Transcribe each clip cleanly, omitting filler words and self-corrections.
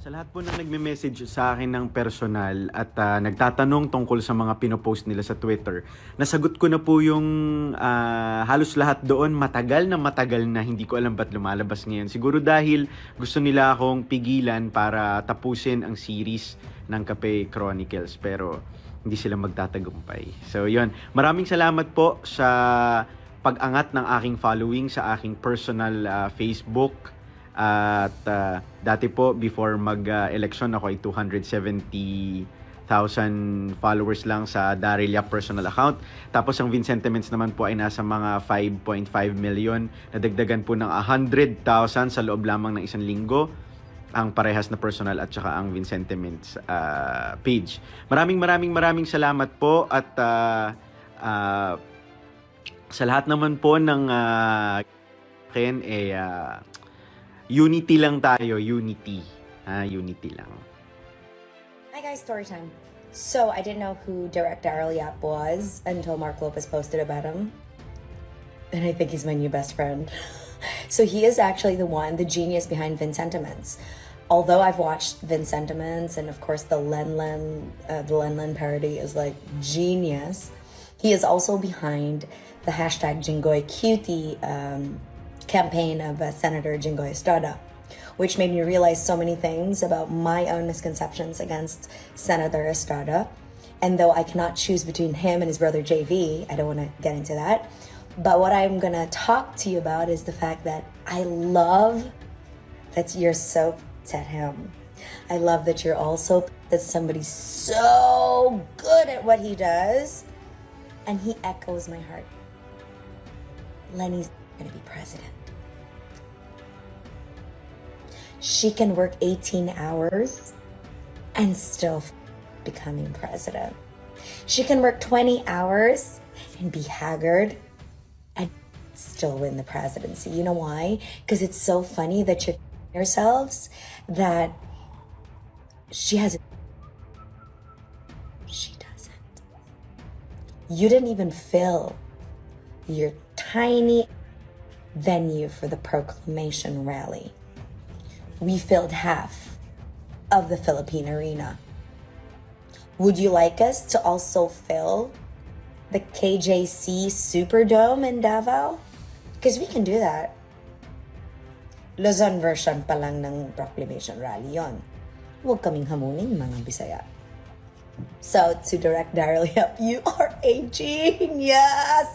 Sa lahat po ng nagme-message sa akin ng personal at nagtatanong tungkol sa mga pinopost nila sa Twitter, nasagot ko na po yung halos lahat doon. Matagal na hindi ko alam ba't lumalabas ngayon. Siguro dahil gusto nila akong pigilan para tapusin ang series ng Kape Chronicles, pero hindi sila magtatagumpay. So yun, maraming salamat po sa pag-angat ng aking following sa aking personal Facebook. At dati po, before mag-election, ako ay 270,000 followers lang sa DARRYL YAP personal account. Tapos ang Vincentements naman po ay nasa mga 5.5 million. Nadagdagan po ng 100,000 sa loob lamang ng isang linggo ang parehas na personal at saka ang Vincentements page. Maraming salamat po. At sa lahat naman po ng unity lang tayo, unity. Unity lang. Hi guys, story time. So I didn't know who DARRYL YAP was until Mark Lopez posted about him. And I think he's my new best friend. So he is actually the genius behind Vincentements. Although I've watched Vincentements and of course the LENLEN parody is like genius. He is also behind the hashtag Jinggoy Cutie campaign of Senator Jinggoy Estrada, which made me realize so many things about my own misconceptions against Senator Estrada. And though I cannot choose between him and his brother JV, I don't want to get into that. But what I'm going to talk to you about is the fact that I love that you're so at him. I love that you're also that somebody's so good at what he does. And he echoes my heart. Lenny's going to be president. She can work 18 hours and still becoming president. She can work 20 hours and be haggard and still win the presidency. You know why? Because it's so funny that you're yourselves that she doesn't. You didn't even fill your tiny venue for the proclamation rally. We filled half of the Philippine arena. Would you like us to also fill the KJC Superdome in Davao? Because we can do that. Luzon version pa lang ng proclamation rally yon. Huwag kaming hamunin, mga Bisaya. So, to direct DARRYL YAP, you are a genius!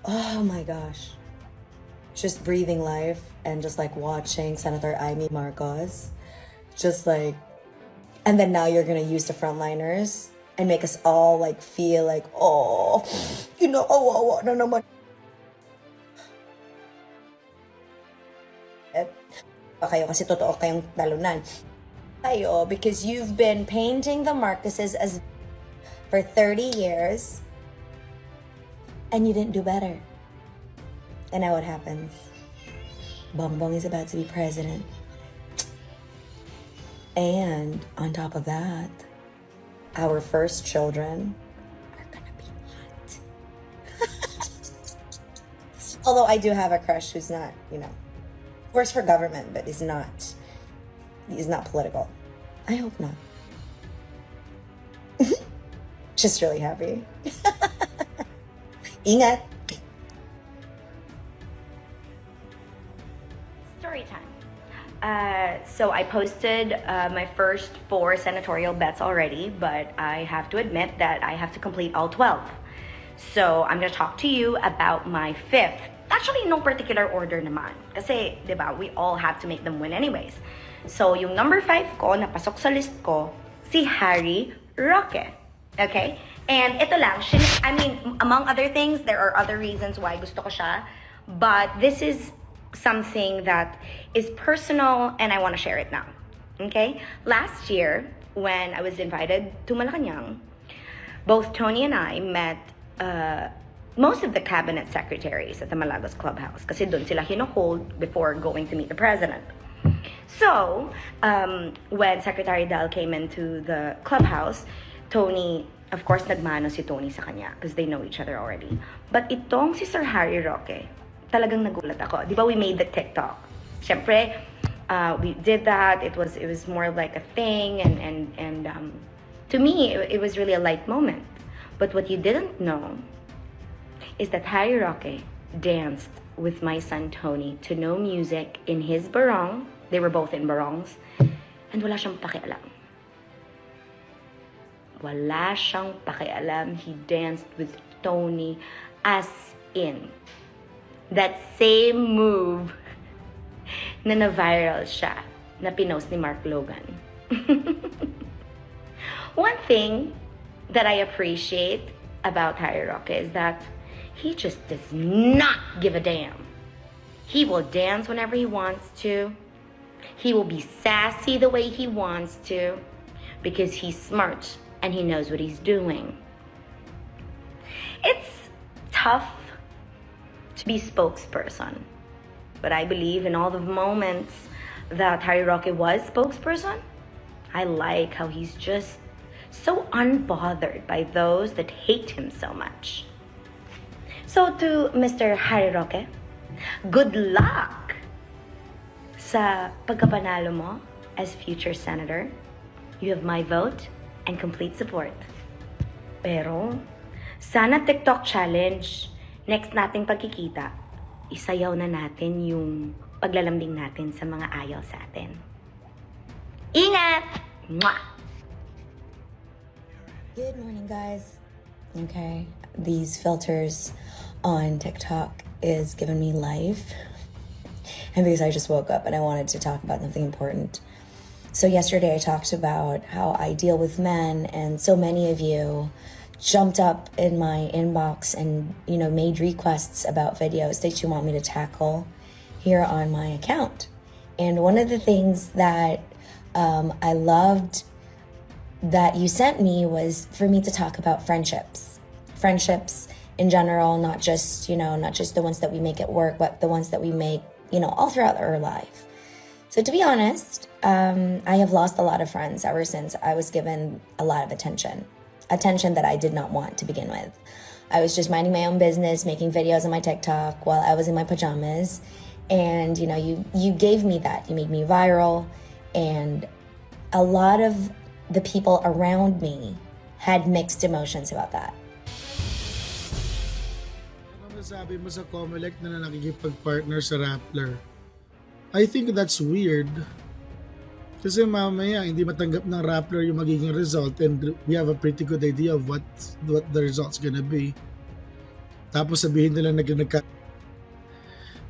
Oh my gosh. Just breathing life and just like watching Senator Amy Marcos. Just like, and then now you're gonna use the frontliners and make us all like feel like, oh, you know, oh, no, naman. Kayo kasi totoo kayong talunan. Kayo, because you've been painting the Marcoses as for 30 years and you didn't do better. And now what happens? Bongbong is about to be president. And on top of that, our first children are gonna be hot. Although I do have a crush who's not, you know, works for government, but is not political. I hope not. Just really happy. Ingat. Story time. So I posted my first 4 senatorial bets already, but I have to admit that I have to complete all 12. So I'm gonna talk to you about my 5th. Actually, no particular order naman. Kasi, di ba, we all have to make them win anyways. So, yung number 5 ko, napasok sa list ko, si Harry Roque. Okay? And ito lang, I mean, among other things, there are other reasons why gusto ko siya. But this is something that is personal and I want to share it now. Okay? Last year, when I was invited to Malacanang, both Tony and I met most of the cabinet secretaries at the Malagos Clubhouse kasi doon sila hino-hold before going to meet the president. So, when Secretary Dal came into the clubhouse, Tony, of course, nagmano si Tony sa kanya because they know each other already. But itong si Sir Harry Roque, talagang nagulat ako. Di ba we made the TikTok? Siyempre, We did that. It was more like a thing, and to me, it was really a light moment. But what you didn't know is that Harry Roque danced with my son Tony to no music in his barong. They were both in barongs, and wala siyang pakialam. Wala siyang pakialam. He danced with Tony as in that same move na na-viral siya, na pinost ni Mark Logan. One thing that I appreciate about Harry Roque is that he just does not give a damn. He will dance whenever he wants to. He will be sassy the way he wants to because he's smart and he knows what he's doing. It's tough to be spokesperson, but I believe in all the moments that Harry Roque was spokesperson, I like how he's just so unbothered by those that hate him so much. So to Mr. Harry Roque, good luck sa pagkapanalo mo as future senator. You have my vote and complete support. Pero sana TikTok challenge, next nating pagkikita, isayaw na natin yung paglalambing natin sa mga ayaw sa atin. Ingat! Mwah! Good morning, guys. Okay, these filters on TikTok is giving me life. And because I just woke up and I wanted to talk about something important. So yesterday I talked about how I deal with men, and so many of you jumped up in my inbox and, you know, made requests about videos that you want me to tackle here on my account. And one of the things that I loved that you sent me was for me to talk about friendships in general, not just the ones that we make at work, but the ones that we make, all throughout our life. So to be honest, I have lost a lot of friends ever since I was given a lot of attention that I did not want to begin with. I was just minding my own business, making videos on my TikTok while I was in my pajamas. And, you gave me that. You made me viral. And a lot of the people around me had mixed emotions about that. Ano masabi mo sa Comelec na nakikipag-partner sa Rappler? I think that's weird. Kasi mamaya hindi matanggap ng Rappler yung magiging result, and we have a pretty good idea of what the result's gonna be. Tapos sabihin nila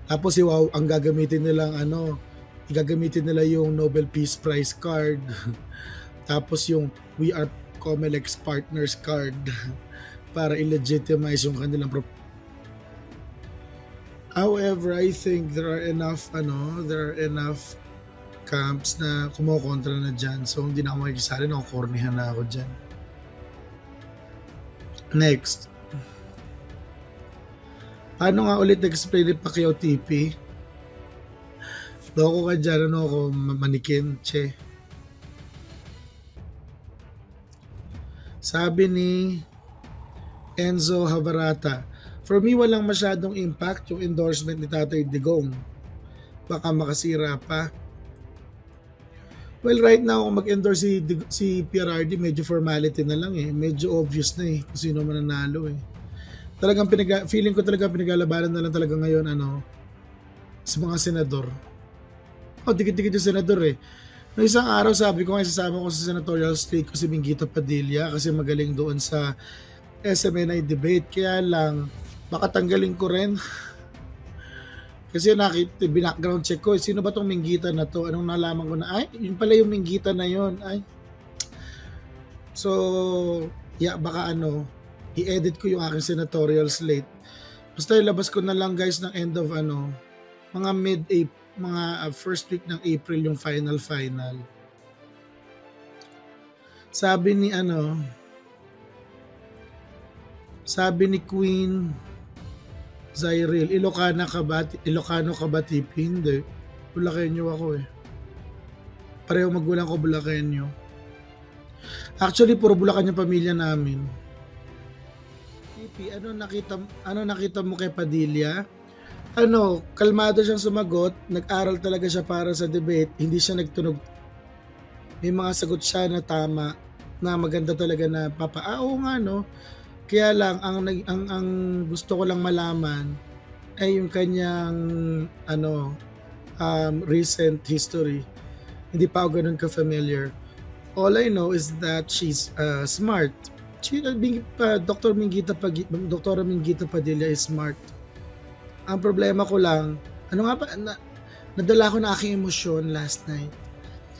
tapos ang gagamitin nilang igagamitin nila yung Nobel Peace Prize card. Tapos yung We Are Comelec's Partners card para i-legitimize yung kanilang However, I think there are enough camps na kumokontra na dyan. So hindi na ako makikisali, nakukornihan na ako dyan. Next. Paano nga ulit explain ni Pacquiao TP? Loko ka dyan, ako manikin, che. Sabi ni Enzo Havarata, for me, walang masyadong impact yung endorsement ni Tatay Digong. Baka makasira pa. Well, right now, kung mag-endorse si PRRD, medyo formality na lang eh. Medyo obvious na eh kung sino mananalo eh. Talagang feeling ko talaga pinaglalabanan na lang talaga ngayon sa mga senador. Dikit-dikit yung senador eh. Noong isang araw, sabi ko nga, isasama ko sa senatorial slate ko si Minguito Padilla kasi magaling doon sa SMNI debate. Kaya lang, baka tanggalin ko rin. Kasi background check ko, sino ba tong Minguita na to? Anong nalaman ko na, yun pala yung Minguita na yun. So, baka i-edit ko yung aking senatorial slate. Basta ilabas ko na lang guys ng end of mga first week ng April yung final. Sabi ni Queen Zyril, Ilocano ka ba tipi? Hindi. Bulakenyo ako eh. Pareho magulang ko Bulakenyo. Actually, puro Bulacan yung pamilya namin. Tipi, ano nakita mo kay Padilla? kalmado siyang sumagot, nag-aral talaga siya para sa debate, hindi siya nagtunog. May mga sagot siya na tama, na maganda talaga na oo nga no. Kaya lang ang gusto ko lang malaman ay yung kanyang recent history. Hindi pa ako ganun ka-familiar. All I know is that she's smart. Dr. Minggita Padilla is smart. Ang problema ko lang, nadala ko na aking emosyon last night.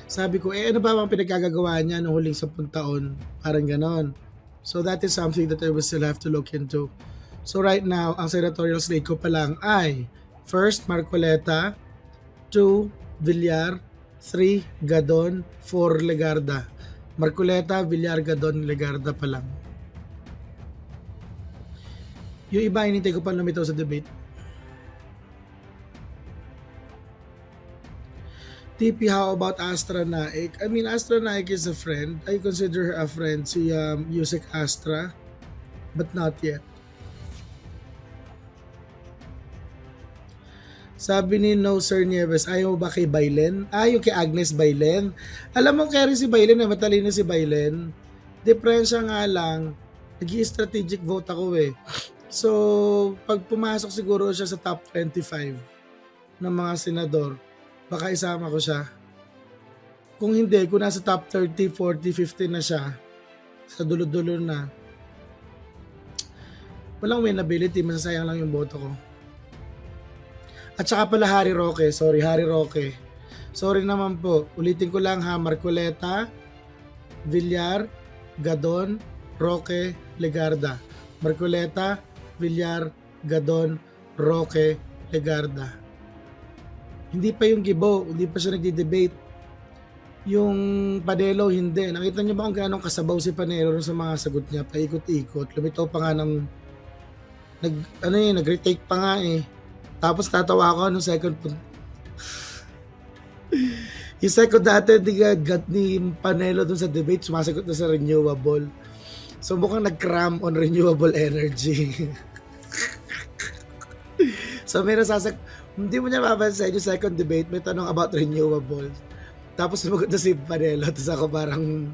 Sabi ko, ano ba ang pinagkagagawa niya noong huling 10 taon? Parang ganon. So that is something that I will still have to look into. So right now, ang senatorial slate ko pa lang ay first, Marcoleta, 2, Villar, 3, Gadon, 4, Legarda. Marcoleta, Villar, Gadon, Legarda pa lang. Yung iba, hinintay ko pa lumitaw sa debate. TP, how about Astra Naik? I mean, Astra Naik is a friend. I consider her a friend, si Yusek Astra, but not yet. Sabi ni No Sir Nieves, ayaw mo ba kay Bailen? Yung kay Agnes Bailen. Alam mo, kaya rin si Bailen, matalino si Bailen. Diferensya nga lang, nag-i-strategic vote ako eh. So, pag pumasok siguro siya sa top 25 ng mga senador, baka isama ko siya. Kung hindi, kung nasa top 30, 40, 50 na siya, sa dulo-dulo na, walang winnability, masasayang lang yung boto ko. At saka pala Harry Roque, sorry naman po, ulitin ko lang ha, Marcoleta, Villar, Gadon, Roque, Legarda. Marcoleta, Villar, Gadon, Roque, Legarda. Hindi pa yung Gibo, hindi pa siya nagdi-debate. Yung Panelo, hindi. Nakita niyo ba kung gaano kasabaw si Panelo sa mga sagot niya? Paikot-ikot. Lumitaw pa nga ng nag-retake pa nga eh. Tapos tatawa ako nung second yung second dati ni Panelo dun sa debate, sumasagot na sa renewable. So mukhang nag-cram on renewable energy. So may hindi mo niya mapansin yung second debate, may tanong about renewables. Tapos sumagot na si Panelo, tapos ako parang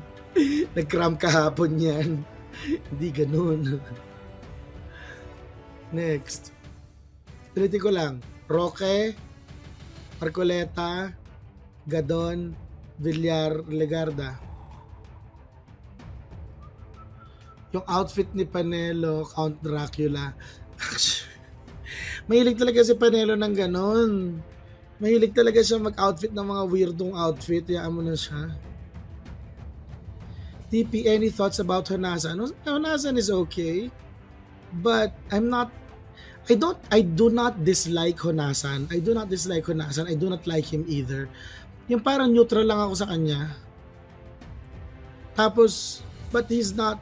nag-cram kahapon yan. Hindi ganun. Next. Tulitin ko lang. Roque, Marcoleta, Gadon, Villar, Legarda. Yung outfit ni Panelo, Count Dracula. Mahilig talaga si Panelo ng ganon. Mahilig talaga siya mag-outfit ng mga weirdong outfit. Hayaan mo na siya. TP, any thoughts about Honasan? Honasan is okay. But I do not dislike Honasan. I do not like him either. Yung parang neutral lang ako sa kanya. Tapos, but he's not,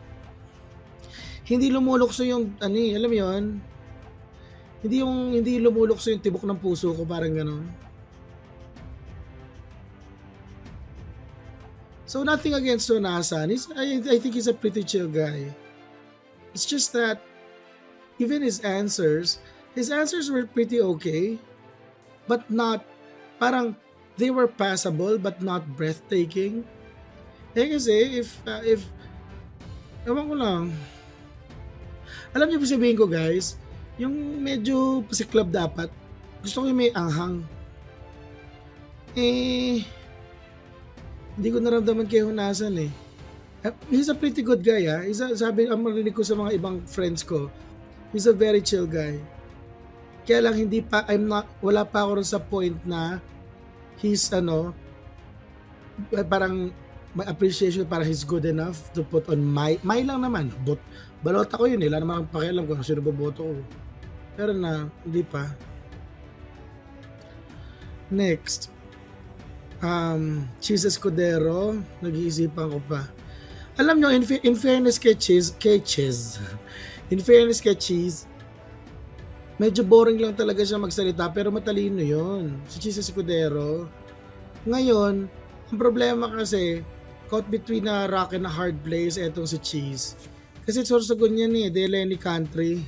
hindi lumulukso yung, alam mo yun? Hindi lumulukso yung tibok ng puso ko, parang gano'n. So nothing against Honasan. I think he's a pretty chill guy. It's just that even his answers were pretty okay, but not, parang they were passable but not breathtaking. Kasi if ewan ko lang. Alam niyo ba sabihin ko guys, yung medyo pasiklab dapat, gusto ko yung may anghang. Hindi ko naramdaman kay Honasan eh. He's a pretty good guy ha. Ang marinig ko sa mga ibang friends ko, he's a very chill guy. Kaya lang wala pa ako rin sa point na he's parang may appreciation para he's good enough to put on my lang naman. Balota ko yun eh. Wala naman pakialam ko sino boboto ko. Pero hindi pa. Next. Cheese Escudero. Nag-iisipan ko pa. Alam nyo, in fairness kay Cheese, in fairness kay Cheese, medyo boring lang talaga siya magsalita pero matalino yun. Si Cheese Escudero. Ngayon, ang problema kasi, caught between a rock and a hard place etong si Cheese. Kasi sorsogon yan eh, de Lenny Country.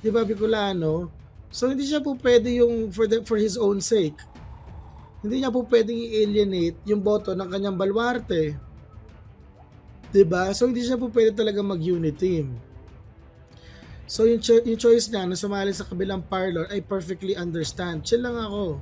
Di ba Bicolano? So hindi siya po pwede yung for his own sake. Hindi niya po pwedeng i-alienate yung boto ng kanyang baluarte. 'Di ba? So hindi siya po pwede talaga mag-UNITEAM. So yung choice niya na sumali sa kabilang parlor, I perfectly understand. Chill lang ako.